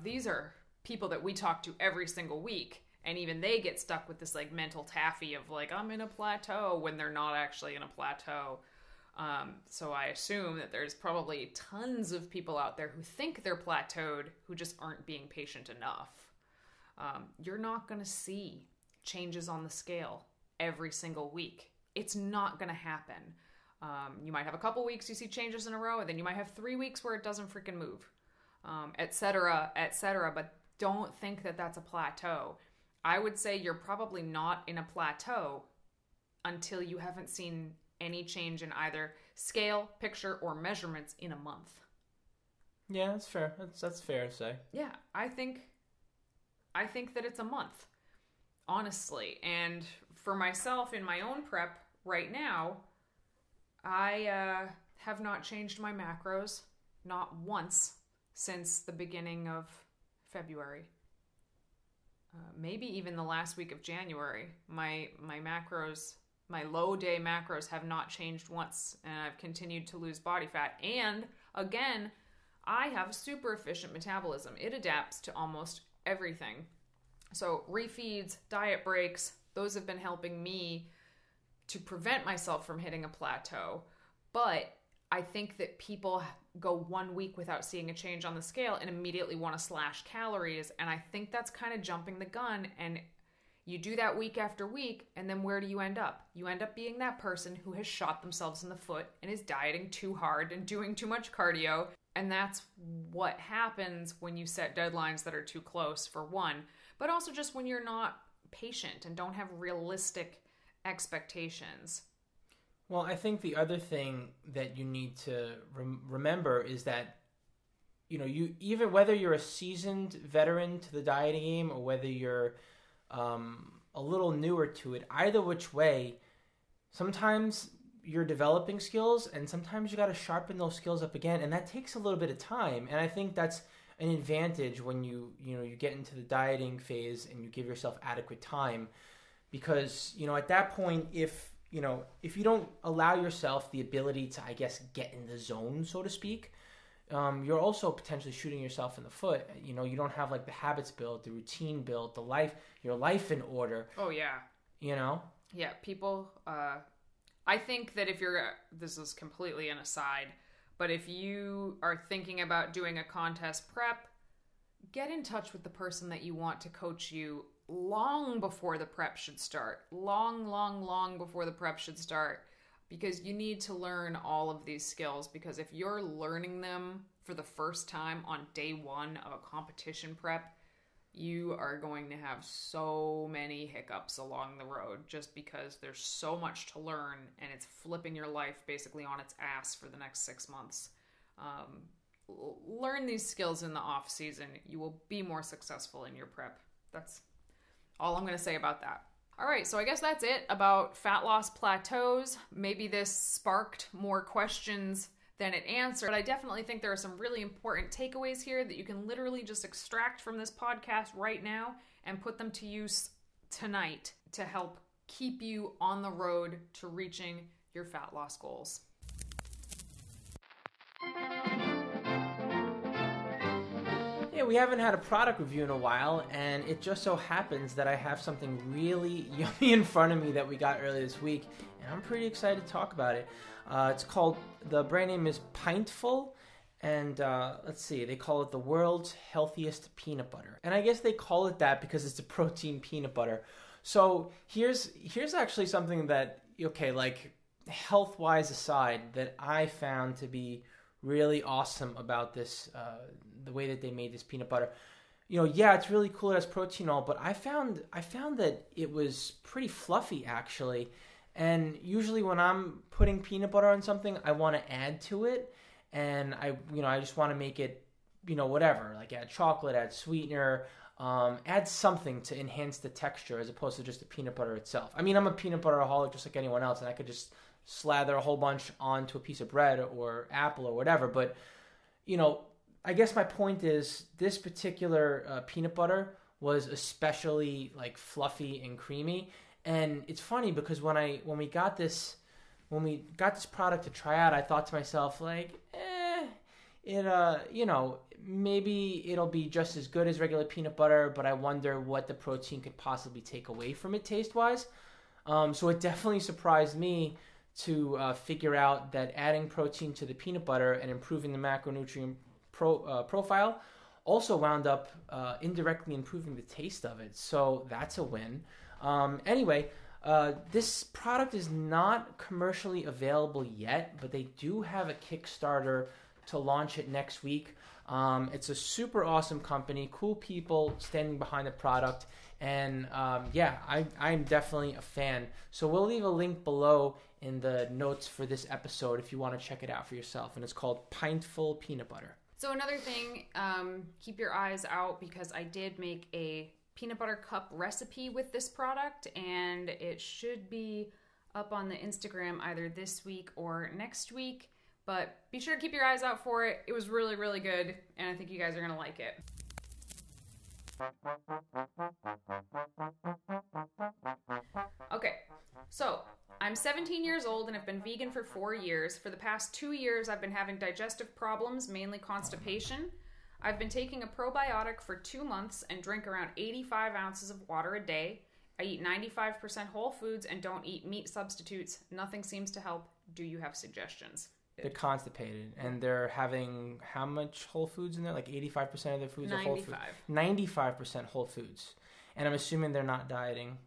these are people that we talk to every single week, and even they get stuck with this like mental taffy of like, I'm in a plateau when they're not actually in a plateau. So I assume that there's probably tons of people out there who think they're plateaued who just aren't being patient enough. You're not going to see changes on the scale every single week. It's not going to happen. You might have a couple weeks you see changes in a row, and then you might have 3 weeks where it doesn't freaking move, et cetera, but don't think that that's a plateau. I would say you're probably not in a plateau until you haven't seen any change in either scale, picture, or measurements in a month. Yeah, that's fair. That's fair to say. Yeah, I think that it's a month, honestly. And for myself in my own prep right now, I have not changed my macros, not once, since the beginning of February. maybe even the last week of January. My macros, my low day macros have not changed once, and I've continued to lose body fat. And again, I have a super efficient metabolism. It adapts to almost everything. So refeeds, diet breaks, those have been helping me to prevent myself from hitting a plateau. But I think that people go 1 week without seeing a change on the scale and immediately want to slash calories. And I think that's kind of jumping the gun. And you do that week after week, and then where do you end up? You end up being that person who has shot themselves in the foot and is dieting too hard and doing too much cardio. And that's what happens when you set deadlines that are too close, for one, but also just when you're not patient and don't have realistic expectations. Well, I think the other thing that you need to remember is that, you even whether you're a seasoned veteran to the dieting game or whether you're a little newer to it, either which way, sometimes you're developing skills and sometimes you got to sharpen those skills up again, and that takes a little bit of time. And I think that's an advantage when you get into the dieting phase and you give yourself adequate time, because at that point, if you don't allow yourself the ability to, I guess, get in the zone, so to speak, you're also potentially shooting yourself in the foot. You don't have like the habits built, the routine built, your life in order. Oh yeah. Yeah, people, I think that this is completely an aside, but if you are thinking about doing a contest prep, get in touch with the person that you want to coach you long before the prep should start. Long before the prep should start. Because you need to learn all of these skills, because if you're learning them for the first time on day one of a competition prep, you are going to have so many hiccups along the road, just because there's so much to learn and it's flipping your life basically on its ass for the next 6 months. Learn these skills in the off season. You will be more successful in your prep. That's all I'm going to say about that. All right, so I guess that's it about fat loss plateaus. Maybe this sparked more questions than it answered, but I definitely think there are some really important takeaways here that you can literally just extract from this podcast right now and put them to use tonight to help keep you on the road to reaching your fat loss goals. Yeah, we haven't had a product review in a while, and it just so happens that I have something really yummy in front of me that we got earlier this week, and I'm pretty excited to talk about it. The brand name is Pintful, and let's see, they call it the world's healthiest peanut butter. And I guess they call it that because it's a protein peanut butter. So here's actually something that, health-wise aside, that I found to be really awesome about this, the way that they made this peanut butter. It's really cool, it has protein and all, but I found that it was pretty fluffy, actually. And usually when I'm putting peanut butter on something, I want to add to it, and I just want to make it, whatever, like add chocolate, add sweetener, add something to enhance the texture as opposed to just the peanut butter itself. I mean, I'm a peanut butteraholic just like anyone else, and I could just slather a whole bunch onto a piece of bread or apple or whatever. But, I guess my point is this particular peanut butter was especially fluffy and creamy. And it's funny because when we got this product to try out, I thought to myself maybe it'll be just as good as regular peanut butter, but I wonder what the protein could possibly take away from it taste-wise. So it definitely surprised me to figure out that adding protein to the peanut butter and improving the macronutrient profile also wound up indirectly improving the taste of it. So that's a win. Anyway, this product is not commercially available yet, but they do have a Kickstarter to launch it next week. It's a super awesome company, cool people standing behind the product, and I'm definitely a fan. So we'll leave a link below in the notes for this episode if you want to check it out for yourself, and it's called Pintful Peanut Butter. So another thing, keep your eyes out, because I did make a peanut butter cup recipe with this product, and it should be up on the Instagram either this week or next week, but be sure to keep your eyes out for it. It was really, really good, and I think you guys are going to like it. Okay, so I'm 17 years old and have been vegan for 4 years. For the past 2 years, I've been having digestive problems, mainly constipation. I've been taking a probiotic for 2 months and drink around 85 ounces of water a day. I eat 95% whole foods and don't eat meat substitutes. Nothing seems to help. Do you have suggestions? They're constipated, and they're having how much whole foods in there? Like 85% of their foods are whole foods. 95% whole foods. And I'm assuming they're not dieting.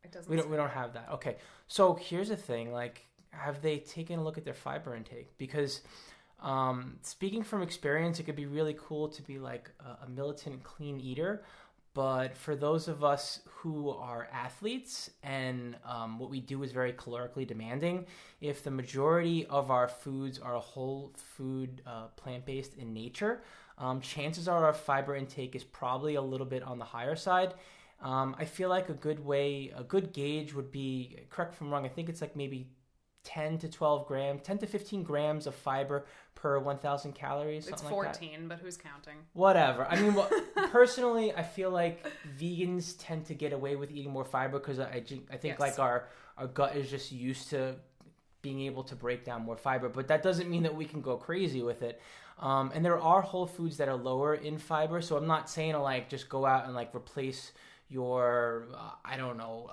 It doesn't. We don't have that. Okay. So here's the thing. Like, have they taken a look at their fiber intake? Because speaking from experience, it could be really cool to be like a militant clean eater. But for those of us who are athletes and what we do is very calorically demanding, if the majority of our foods are whole food, plant-based in nature, chances are our fiber intake is probably a little bit on the higher side. I feel like a good gauge would be, correct if I'm wrong, I think it's like maybe 10 to 15 grams of fiber per 1,000 calories. It's 14, but who's counting? Whatever. I mean, personally, I feel like vegans tend to get away with eating more fiber because I think like our gut is just used to being able to break down more fiber. But that doesn't mean that we can go crazy with it. And there are whole foods that are lower in fiber. So I'm not saying to like just go out and like replace your,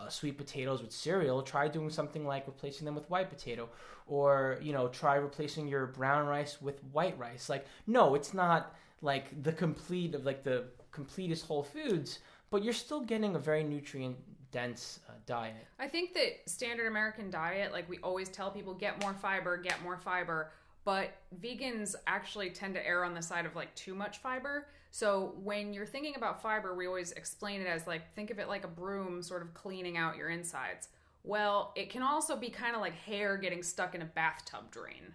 sweet potatoes with cereal. Try doing something like replacing them with white potato, or, try replacing your brown rice with white rice. Like, no, it's not like the completest whole foods, but you're still getting a very nutrient dense diet. I think that standard American diet, like we always tell people, get more fiber, but vegans actually tend to err on the side of like too much fiber. So when you're thinking about fiber, we always explain it as like, think of it like a broom sort of cleaning out your insides. Well, it can also be kind of like hair getting stuck in a bathtub drain.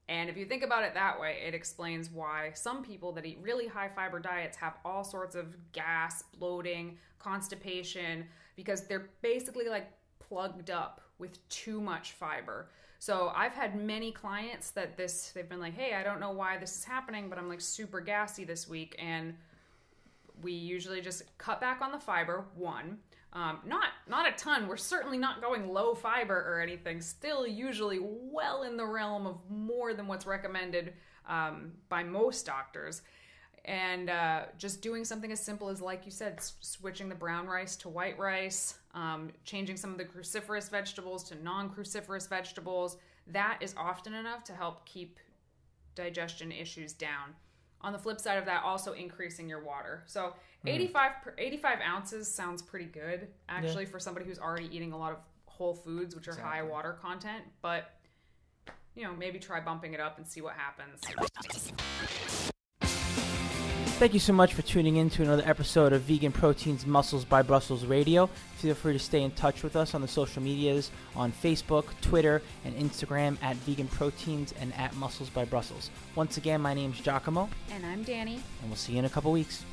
And if you think about it that way, it explains why some people that eat really high fiber diets have all sorts of gas, bloating, constipation, because they're basically like plugged up with too much fiber. So I've had many clients that they've been like, hey, I don't know why this is happening, but I'm like super gassy this week. And we usually just cut back on the fiber, one. Not a ton. We're certainly not going low fiber or anything. Still usually well in the realm of more than what's recommended by most doctors. And just doing something as simple as, like you said, switching the brown rice to white rice, changing some of the cruciferous vegetables to non-cruciferous vegetables. That is often enough to help keep digestion issues down. On the flip side of that, also increasing your water. So 85 ounces sounds pretty good, actually, for somebody who's already eating a lot of whole foods, which are high water content. But, maybe try bumping it up and see what happens. Thank you so much for tuning in to another episode of Vegan Proteins Muscles by Brussels Radio. Feel free to stay in touch with us on the social medias on Facebook, Twitter, and Instagram at Vegan Proteins and at Muscles by Brussels. Once again, my name's Giacomo. And I'm Danny. And we'll see you in a couple weeks.